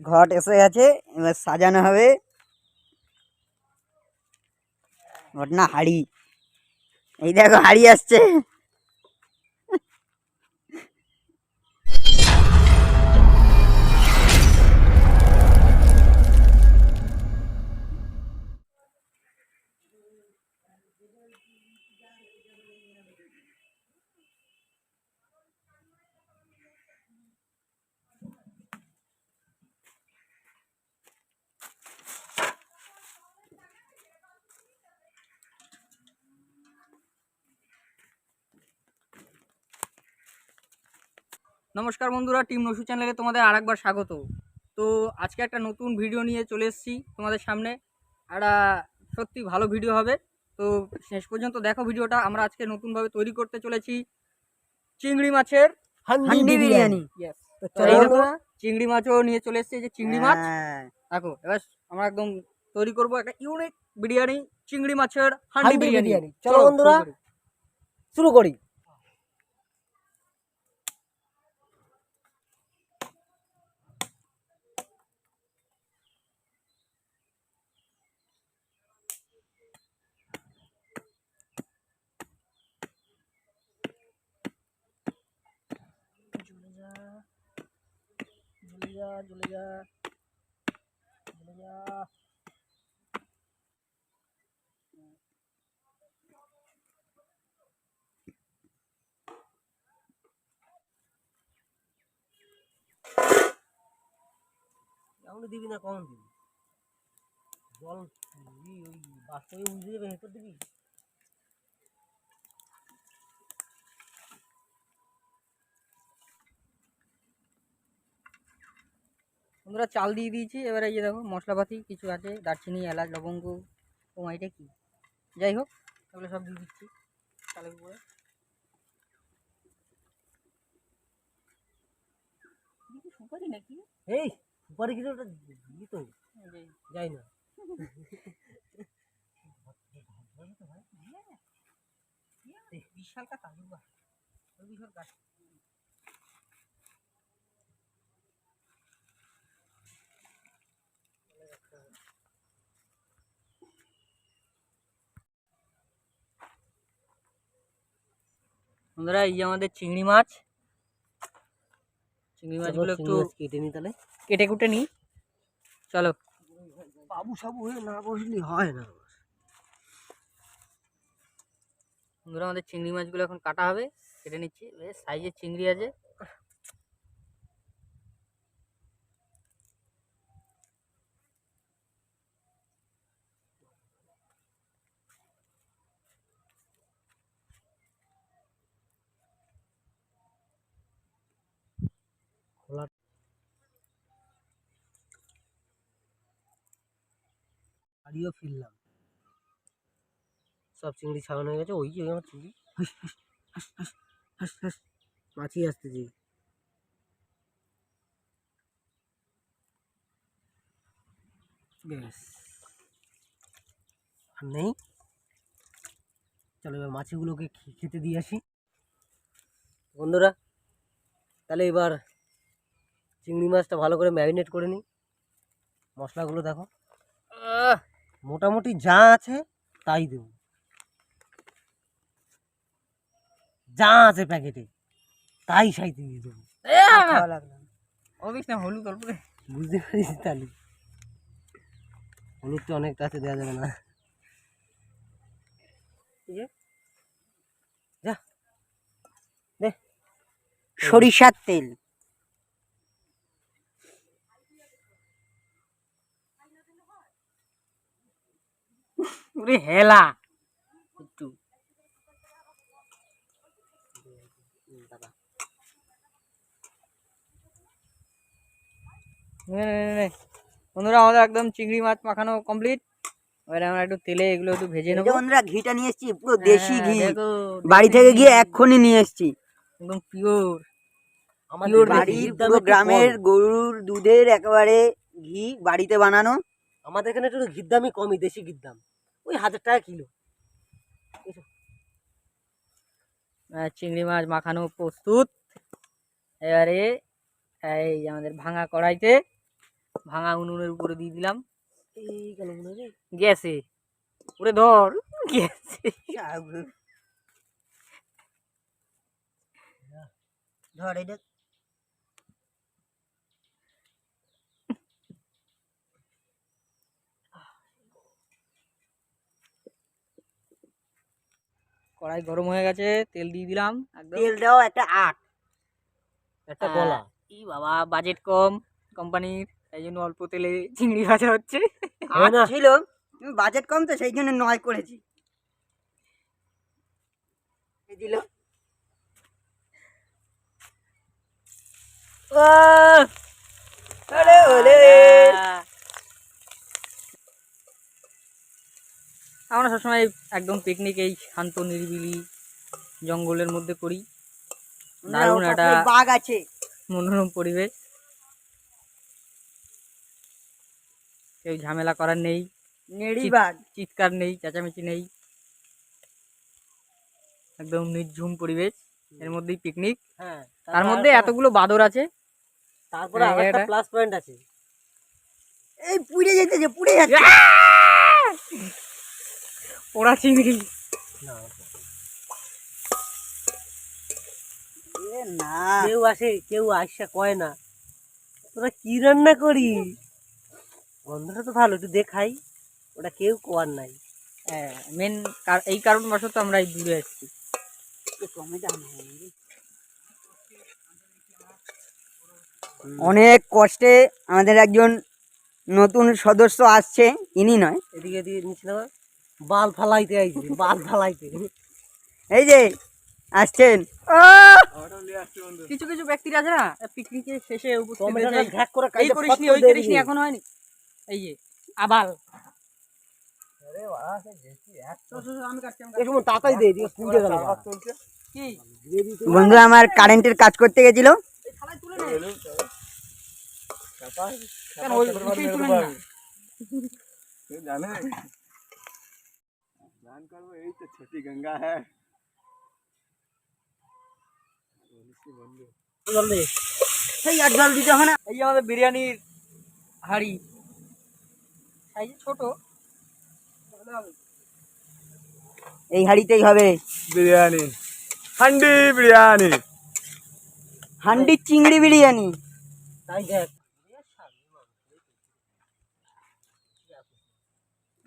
ঘট এসে গেছে, এবার সাজানো হবে। ঘট না, হাড়ি। এই দেখো হাড়ি আসছে। নমস্কার বন্ধুরা, টিম নসু চ্যানেলে তোমাদের আরেকবার স্বাগত। তো আজকে একটা নতুন ভিডিও নিয়ে চলে এসেছি তোমাদের সামনে। একটা সত্যি ভালো ভিডিও হবে, তো শেষ পর্যন্ত দেখো ভিডিওটা। আমরা আজকে নতুনভাবে তৈরি করতে চলেছি চিংড়ি মাছের হান্ডি বিরিয়ানি। চিংড়ি মাছও নিয়ে চলে এসেছি, যে চিংড়ি মাছ দেখো। এবার আমরা একদম তৈরি করব একটা ইউনিক বিরিয়ানি, চিংড়ি মাছের হান্ডি বিরিয়ানি। চলো বন্ধুরা শুরু করি। জ্বলে যা। কেমন দিবি না কম দিবি? জল দিবি, ওই বাষ্পে উঠে যাবে, হেঁটে দিবি। আমরা চাল দিয়ে দিয়েছি। এবারে এই যে দেখো মশলাপাতি কিছু আছে, দারচিনি, এলাচ, লবঙ্গ, ও এটা কি, যাই হোক এগুলো সব দিয়ে দিচ্ছি চালের উপরে। সুপারি নাকি? এই সুপারি কিছু ওটা দিই তো, যাই না। বিশাল কাটা বিশাল কাটা। বন্ধুরা এই যে আমাদের চিংড়ি মাছগুলো একটু কেটে নিই, তাহলে কেটে কুটে নিই। চলো, বাবু সাবু হয়ে না বসলি হয় না। বন্ধুরা আমাদের চিংড়ি মাছগুলো এখন কাটা হবে, কেটে নিচ্ছি। বেশ সাইজের চিংড়ি আছে। বাড়িও ফিরলাম, সব চিংড়ি ছাড়ানো হয়ে গেছে। ওই যে আমার চিংড়ি মাছি আসতেছি। বেশ আর নেই, চলো এবার মাছিগুলোকে খেতে দিয়ে আসি। বন্ধুরা তাহলে এবার চিংড়ি মাছটা ভালো করে ম্যারিনেট করে নিই। মশলাগুলো দেখো, মোটামুটি যা আছে তাই দেব, যা আছে প্যাকেটে তাই সাইতে দিয়ে দেবো। হলুদ অল্প বুঝতে পারিস, তাহলে হলুদটা অনেকটা আছে, দেওয়া যাবে না। যা দে সরিষার তেল, হেলা একটু। বন্ধুরা আমাদের একদম চিংড়ি মাছ মাখানো কমপ্লিট। এবারে আমরা একটু তেলে এগুলো একটু ভেজে নেবো। বন্ধুরা ঘিটা নিয়ে এসেছি, পুরো দেশি ঘি, বাড়ি থেকে গিয়ে এক্ষুনি নিয়ে এসেছি, একদম পিওর। আমাদের বাড়ির পুরো গ্রামের গরুর দুধের একেবারে ঘি, বাড়িতে বানানো। আমাদের এখানে একটু ঘির দামই কমই, দেশি ঘির দাম ওই 1000 টাকা কিলো। চিংড়ি মাছ মাখানো প্রস্তুত। এবারে এই আমাদের ভাঙা কড়াইতে ভাঙা উনুনের উপরে দিয়ে দিলাম গ্যাসে। ওরে ধর গ্যাসে ধর এটা কড়াই গরম হয়ে গেছে, তেল দিয়ে দিলাম একদম। তেলটাও একটা আট একটা গলা ই বাবা, বাজেট কম কোম্পানির, তাই জন্য অল্প তেলে চিংড়ি ভাজা হচ্ছে। আট ছিল, বাজেট কম তো সেই জন্য 9 করেছি। দিল ওলে ওলে। আমরা সবসময় একদম পিকনিক এই শান্ত নিরিবিলি জঙ্গলের মধ্যে করি। দারুণ একটা বাঘ আছে, মনোরম পরিবেশ, কেউ ঝামেলা করার নেই, নেড়ি বাঘ, চিৎকার নেই, চেঁচামেচি নেই, একদম নির্ঝুম পরিবেশ, এর মধ্যেই পিকনিক। হ্যাঁ, তার মধ্যে এতগুলো বাদর আছে। তারপরে আরেকটা প্লাস পয়েন্ট আছে, এই পুড়ে যেতেছে, পুড়ে যাচ্ছে পোড়া চিংড়ি। না কেউ আসে, কেউ আসা কয় না তোরা কি রান্না করি, গন্ধটা তো ভালো, একটু দেখাই, ওটা কেউ কোয়ার নাই। হ্যাঁ, মেন এই কারণবশত আমরা এই দূরে এসেছি। অনেক কষ্টে আমাদের একজন নতুন সদস্য আসছে, ইনি নয়, এদিকে দিয়ে নিচে বাল ফালাইতে আইছে, বাল ফালাইতে এই যে আসছেন। কিছু কিছু ব্যক্তিরা আছে না পিকনিকের শেষে উপস্থিত এই করিসনি ওই করিসনি এখন হয়নি, এই যে আবাল বন্ধু আমার কারেন্টের কাজ করতে গেছিল, छोटी गंगा है। জল দিতে হবে না। এই যে আমাদের বিরিয়ানির হাঁড়ি, সাইজে ছোট, এই হাঁড়িতেই হবে बिरयानी, हांडी बिरयानी, হান্ডি চিংড়ি বিরিয়ানি। তাই দেখ,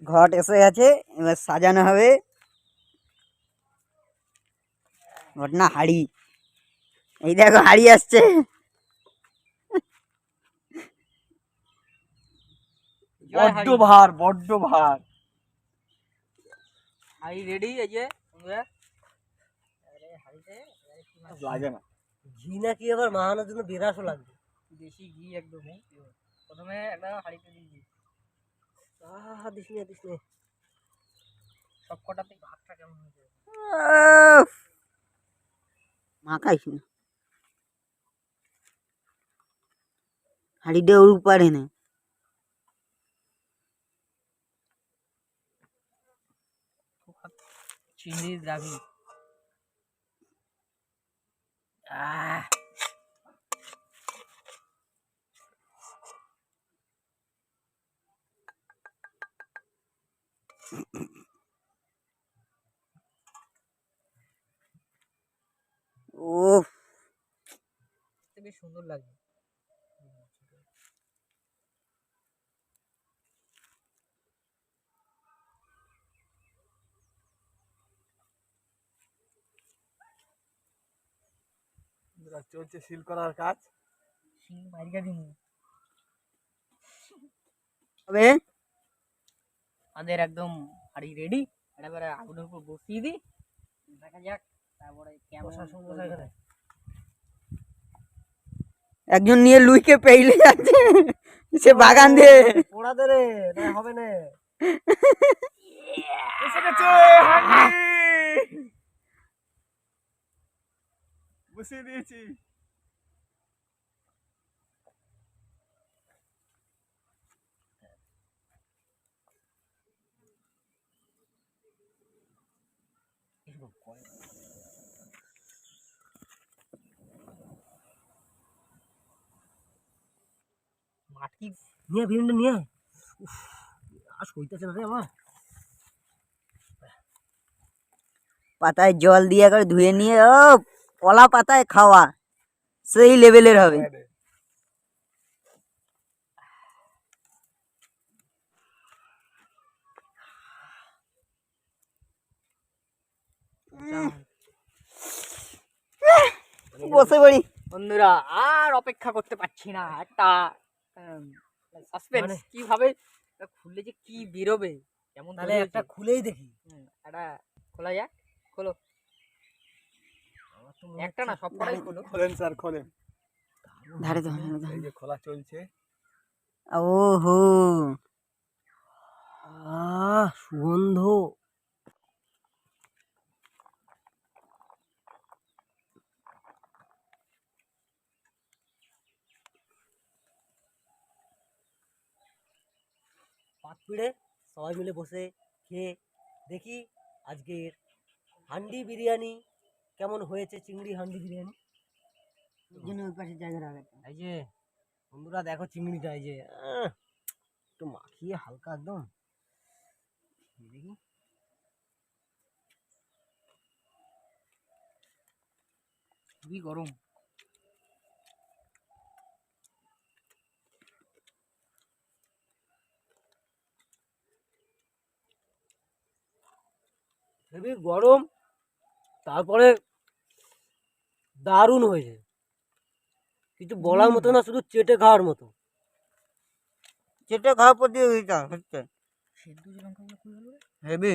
ঘট এসে গেছে, এবার সাজানো হবে ঘটনা হাড়ি। এই দেখো হাড়ি আসছে, বড্ড ভার, বড্ড ভার। হাঁড়ি রেডি। এই যে লাগে না ঘি নাকি আবার মাখানোর জন্য বিরাসও লাগবে, দেশি ঘি একদম। প্রথমে একটা হাঁড়িতে দিয়েছি, দিস নে দিস নে, সব কটাতেই ভাতটা কেমন হয়েছে মাখাইস না, হাড়িটা ওর পারে না। চিংড়ির গ্রাভি, ও বেশ সুন্দর লাগছে। চলছে সিল করার কাজ। শিং মারিকা দিমু তবে আমাদের একদম হাঁড়ি রেডি। এবারে আগুনের উপর বসিয়ে দিই, দেখা যাক তারপরে কেমন। একজন নিয়ে লুইকে পেইলে যাচ্ছে, সে বাগান দিয়ে পোড়া দে রে, না হবে না। এসে গেছে হাঁড়ি, বসিয়ে দিয়েছি। মাটি নিয়ে ভিড়টা নিয়ে আর সইতেছে না রে আমার। পাতায় জল দিয়ে করে ধুয়ে নিয়ে ও কলা পাতায় খাওয়া সেই লেভেলের হবে। বসে পড়ি বন্ধুরা, আর অপেক্ষা করতে পারছি না, একটা সাসপেন্স কিভাবে এটা খুললে যে কি বেরোবে, কেমন তাহলে একটা খুলেই দেখি। একটা খোলা যাক। খোলো, একটা না সব কটাই খোলো। খোলেন স্যার খোলেন। ধারে এই যে খোলা চলছে। ওহো সুগন্ধ। পাত পিড়ে সবাই মিলে বসে খেয়ে দেখি আজকের হান্ডি বিরিয়ানি কেমন হয়েছে। চিংড়ি হান্ডি বিরিয়ানি ওই পাশে জায়গা রাখা। এই যে বন্ধুরা দেখো চিংড়িটা, এই যে একটু মাখিয়ে হালকা একদম দেখি। খুবই গরম। হেবি গরম, তারপরে দারুণ হয়েছে, কিছু বলার মতো না, শুধু চেটে খাওয়ার মতো। চেটে খাওয়ার প্রতিযোগিতা হচ্ছে সেদ্ধ যে লঙ্কাগুলো খুলে গেলো রে। হেবি।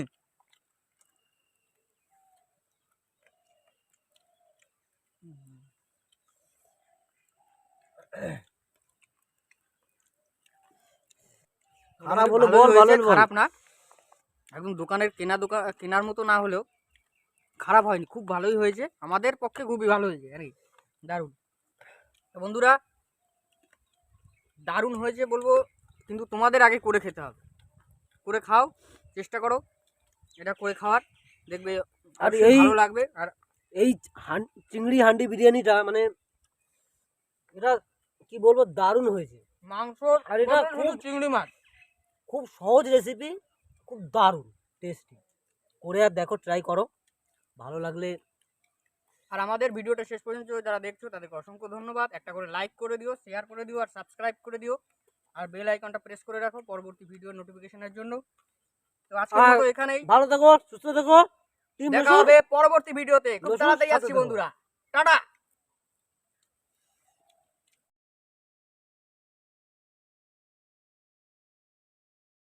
খারাপ হলো বল, ভালো হলো বল। খারাপ না, একদম দোকানের কেনার মতো না হলেও খারাপ হয়নি, খুব ভালোই হয়েছে, আমাদের পক্ষে খুবই ভালো হয়েছে আর কি, দারুণ। তো বন্ধুরা, দারুণ হয়েছে বলবো, কিন্তু তোমাদের আগে করে খেতে হবে। করে খাও, চেষ্টা করো এটা করে খাওয়ার, দেখবে আর অবশ্যই এই ভালো লাগবে। আর এই চিংড়ি হান্ডি বিরিয়ানিটা মানে এটা কি বলবো, দারুণ হয়েছে। মাংস আর এটা খুব চিংড়ি মাছ, খুব সহজ রেসিপি, খুব দারুণ টেস্টি। করে আর দেখো, ট্রাই করো, ভালো লাগলে। আর আমাদের ভিডিওটা শেষ পর্যন্ত যারা দেখছো তাদেরকে অসংখ্য ধন্যবাদ। একটা করে লাইক করে দিও, শেয়ার করে দিও, আর সাবস্ক্রাইব করে দিও, আর বেল আইকনটা প্রেস করে রাখো পরবর্তী ভিডিও নোটিফিকেশনের জন্য। তো আজকের মতো এখানেই, ভালো থাকো, সুস্থ থাকো, দেখা হবে পরবর্তী ভিডিওতে। খুব তাড়াতাড়ি আসছি বন্ধুরা, টাটা।